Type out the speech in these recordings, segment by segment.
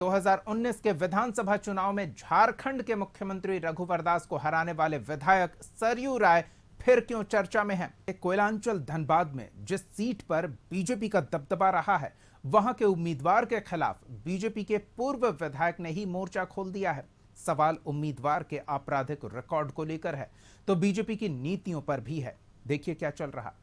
2019 के विधानसभा चुनाव में झारखंड के मुख्यमंत्री रघुवर दास को हराने वाले विधायक सरयू राय फिर क्यों चर्चा में हैं? कोयलांचल धनबाद में जिस सीट पर बीजेपी का दबदबा रहा है, वहां के उम्मीदवार के खिलाफ बीजेपी के पूर्व विधायक ने ही मोर्चा खोल दिया है। सवाल उम्मीदवार के आपराधिक रिकॉर्ड को लेकर है तो बीजेपी की नीतियों पर भी है। देखिए क्या चल रहा।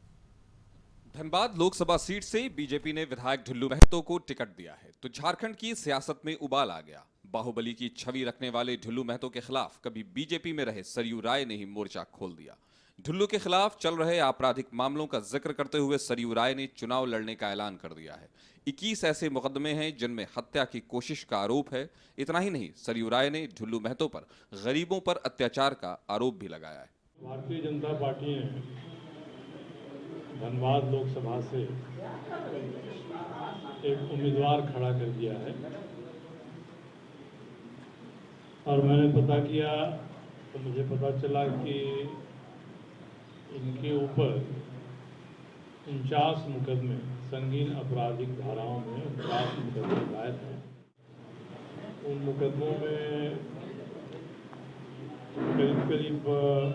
धनबाद लोकसभा सीट से बीजेपी ने विधायक ढुल्लू महतो को टिकट दिया है तो झारखंड की सियासत में उबाल आ गया। बाहुबली की छवि रखने वाले ढुल्लू महतो के खिलाफ कभी बीजेपी में रहे सरयू राय ने ही मोर्चा खोल दिया। ढुल्लू के खिलाफ चल रहे आपराधिक मामलों का जिक्र करते हुए सरयू राय ने चुनाव लड़ने का ऐलान कर दिया है। 21 ऐसे मुकदमे हैं जिनमें हत्या की कोशिश का आरोप है। इतना ही नहीं, सरयू राय ने ढुल्लू महतो पर गरीबों पर अत्याचार का आरोप भी लगाया है। भारतीय जनता पार्टी ने धनबाद लोकसभा से एक उम्मीदवार खड़ा कर दिया है और मैंने पता किया तो मुझे पता चला कि इनके ऊपर 49 मुकदमे, संगीन आपराधिक धाराओं में 49 मुकदमे दायर हैं। उन मुकदमों में करीब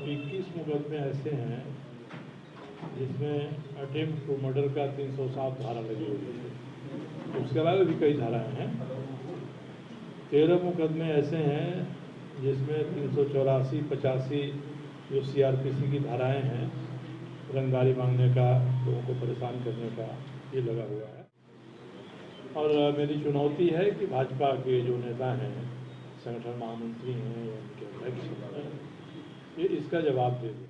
21 मुकदमे ऐसे हैं जिसमें अटेम्प्ट टू मर्डर का 307 धारा लगी हुई है। उसके अलावा भी कई धाराएं हैं। 13 मुकदमे ऐसे हैं जिसमें 384, 85 जो सीआरपीसी की धाराएं हैं, रंगदारी मांगने का, लोगों को परेशान करने का, ये लगा हुआ है। और मेरी चुनौती है कि भाजपा के जो नेता हैं, संगठन महामंत्री हैं या उनके अध्यक्ष हैं, ये इसका जवाब दे दें।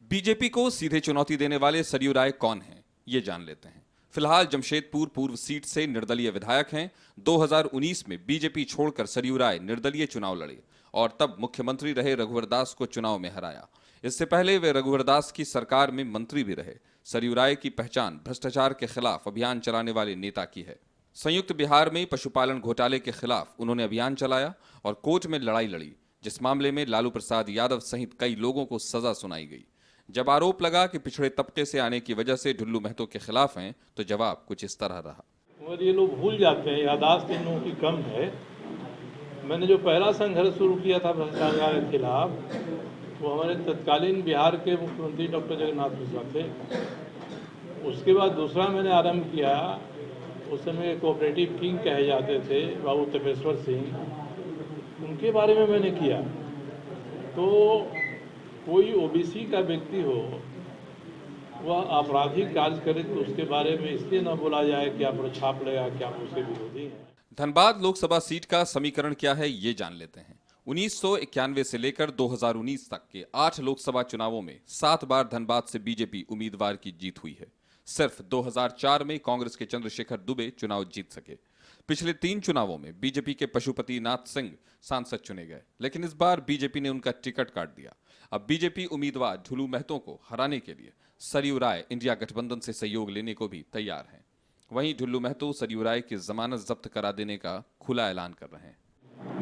बीजेपी को सीधे चुनौती देने वाले सरयू राय कौन हैं, ये जान लेते हैं। फिलहाल जमशेदपुर पूर्व सीट से निर्दलीय विधायक हैं। 2019 में बीजेपी छोड़कर सरयू राय निर्दलीय चुनाव लड़े और तब मुख्यमंत्री रहे रघुवर दास को चुनाव में हराया। इससे पहले वे रघुवर दास की सरकार में मंत्री भी रहे। सरयू राय की पहचान भ्रष्टाचार के खिलाफ अभियान चलाने वाले नेता की है। संयुक्त बिहार में पशुपालन घोटाले के खिलाफ उन्होंने अभियान चलाया और कोर्ट में लड़ाई लड़ी, जिस मामले में लालू प्रसाद यादव सहित कई लोगों को सजा सुनाई गई। जब आरोप लगा कि पिछड़े तबके से आने की वजह से ढुल्लू महतो के खिलाफ हैं, तो जवाब कुछ इस तरह रहा। और ये लोग भूल जाते हैं, यादाश्त इन लोगों की कम है। मैंने जो पहला संघर्ष शुरू किया था भ्रष्टाचार के खिलाफ, वो हमारे तत्कालीन बिहार के मुख्यमंत्री डॉक्टर जगन्नाथ मिश्रा थे। उसके बाद दूसरा मैंने आरंभ किया, उस समय कोऑपरेटिव किंग कहे जाते थे बाबू तपेश्वर सिंह, उनके बारे में मैंने किया। तो कोई ओबीसी का व्यक्ति हो, वह आपराधिक कार्य करे तो उसके बारे में इसलिए न बोला जाए कि आप छाप लेगा कि आप उसके विरोधी हैं। धनबाद लोकसभा सीट का समीकरण क्या है, ये जान लेते हैं। 1991 से लेकर 2019 तक के 8 लोकसभा चुनावों में 7 बार धनबाद से बीजेपी उम्मीदवार की जीत हुई है। सिर्फ 2004 में कांग्रेस के चंद्रशेखर दुबे चुनाव जीत सके। पिछले 3 चुनावों में बीजेपी के पशुपति नाथ सिंह सांसद चुने गए, लेकिन इस बार बीजेपी ने उनका टिकट काट दिया। अब बीजेपी उम्मीदवार ढुल्लू महतो को हराने के लिए सरयू राय इंडिया गठबंधन से सहयोग लेने को भी तैयार हैं। वहीं ढुल्लू महतो सरयू राय की जमानत जब्त करा देने का खुला ऐलान कर रहे हैं।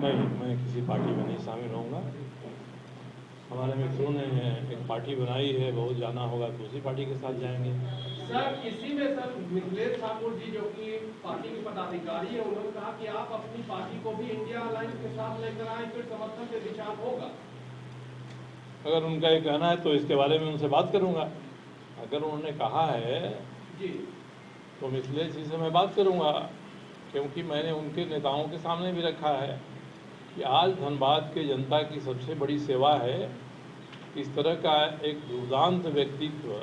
नहीं, मैं किसी पार्टी में नहीं शामिल होऊंगा। हमारे मित्रों ने एक पार्टी बनाई है, बहुत जाना होगा तो उसी पार्टी के साथ जाएंगे। सर, इसी में सर मिथिलेश ठाकुर जी जो कि पार्टी के पदाधिकारी है, उन्होंने कहा कि आप अपनी पार्टी को भी इंडिया अलायंस के साथ लेकर आए, फिर समर्थन से विचार होगा। अगर उनका ये कहना है तो इसके बारे में उनसे बात करूंगा। अगर उन्होंने कहा है जी तो मिथिलेश जी से मैं बात करूंगा, क्योंकि मैंने उनके नेताओं के सामने भी रखा है कि आज धनबाद के जनता की सबसे बड़ी सेवा है। इस तरह का एक दुर्दांत व्यक्तित्व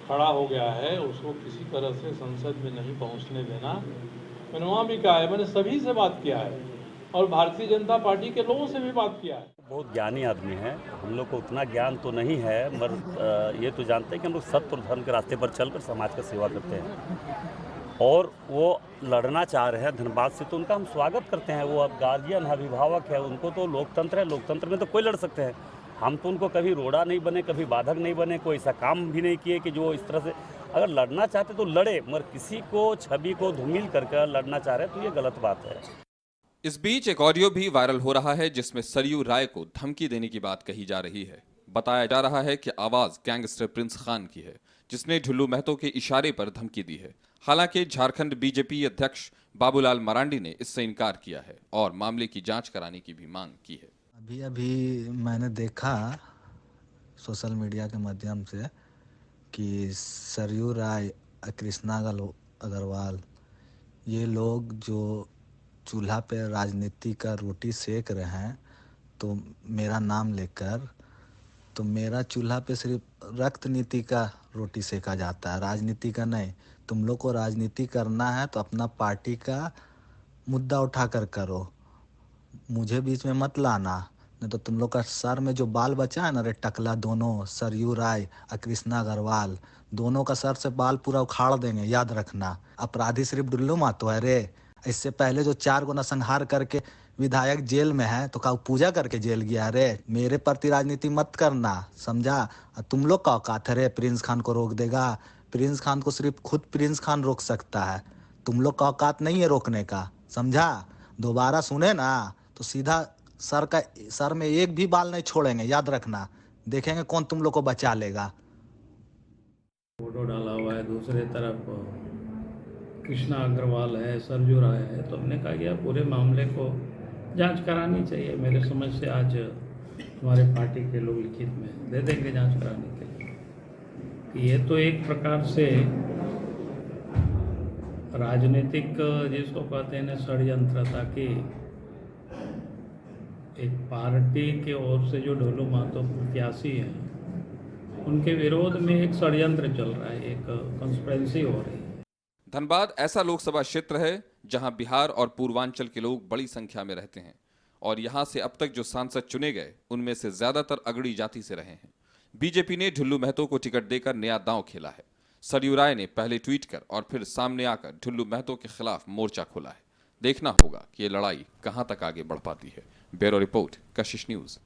खड़ा हो गया है, उसको किसी तरह से संसद में नहीं पहुंचने देना। मैंने वहाँ भी कहा है, मैंने सभी से बात किया है और भारतीय जनता पार्टी के लोगों से भी बात किया है। बहुत ज्ञानी आदमी है, हम लोग को उतना ज्ञान तो नहीं है, मगर ये तो जानते हैं कि हम लोग सत्य और धर्म के रास्ते पर चलकर समाज का सेवा करते हैं और वो लड़ना चाह रहे हैं धनबाद से, तो उनका हम स्वागत करते हैं। वो अब गार्जियन है, अभिभावक है, उनको तो लोकतंत्र है, लोकतंत्र में तो कोई लड़ सकते हैं। हम तो उनको कभी रोड़ा नहीं बने, कभी बाधक नहीं बने, कोई ऐसा काम भी नहीं किए कि जो इस तरह से, अगर लड़ना चाहते तो लड़े, मगर किसी को छवि को धूमिल करके लड़ना चाह रहे हैं तो ये गलत बात है। इस बीच एक ऑडियो भी वायरल हो रहा है जिसमें सरयू राय को धमकी देने की बात कही जा रही है। बताया जा रहा है कि आवाज गैंगस्टर प्रिंस खान की है, जिसने ढुल्लू महतो के इशारे पर धमकी दी है। हालांकि झारखंड बीजेपी अध्यक्ष बाबूलाल मरांडी ने इससे इनकार किया है और मामले की जांच कराने की भी मांग की है। अभी अभी मैंने देखा सोशल मीडिया के माध्यम से कि सरयू राय, कृष्णा अग्रवाल, ये लोग जो चूल्हा पे राजनीति का रोटी सेक रहे हैं तो मेरा नाम लेकर, तो मेरा चूल्हा पे सिर्फ रक्त नीति का रोटी सेका जाता है, राजनीति का नहीं। तुम लोग को राजनीति करना है तो अपना पार्टी का मुद्दा उठाकर करो, मुझे बीच में मत लाना, नहीं तो तुम लोग का सर में जो बाल बचा है ना रे टकला, दोनों सरयू राय और कृष्णा अग्रवाल, दोनों का सर से बाल पूरा उखाड़ देंगे, याद रखना। अपराधी सिर्फ डुल्लू मातो है रे। इससे पहले जो 4 गो नरसंहार करके विधायक जेल में है तो का पूजा करके जेल गया रे। मेरे प्रति राजनीति मत करना, समझा। तुम लोग का औकात है रे प्रिंस खान को रोक देगा? प्रिंस खान को सिर्फ खुद प्रिंस खान रोक सकता है, तुम लोग का औकात नहीं है रोकने का, समझा। दोबारा सुने ना तो सीधा सर में एक भी बाल नहीं छोड़ेंगे, याद रखना। देखेंगे कौन तुम लोग को बचा लेगा। फोटो डाला हुआ है, दूसरे तरफ कृष्णा अग्रवाल है, सरयू राय है, तो हमने कहा कि पूरे मामले को जांच करानी चाहिए। मेरे समझ से आज हमारे पार्टी के लोग लिखित में दे देंगे जांच कराने के लिए। ये तो एक प्रकार से राजनीतिक जिसको कहते हैं षड्यंत्र, ताकि एक पार्टी के ओर से जो ढोलू महतो प्रत्याशी हैं उनके विरोध में एक षड्यंत्र चल रहा है, एक कॉन्स्पिरेसी हो रही है। धनबाद ऐसा लोकसभा क्षेत्र है जहां बिहार और पूर्वांचल के लोग बड़ी संख्या में रहते हैं और यहां से अब तक जो सांसद चुने गए उनमें से ज्यादातर अगड़ी जाति से रहे हैं। बीजेपी ने ढुल्लू महतो को टिकट देकर नया दांव खेला है। सरयू राय ने पहले ट्वीट कर और फिर सामने आकर ढुल्लू महतो के खिलाफ मोर्चा खोला है। देखना होगा कि ये लड़ाई कहां तक आगे बढ़ पाती है। ब्यूरो रिपोर्ट, कशिश न्यूज।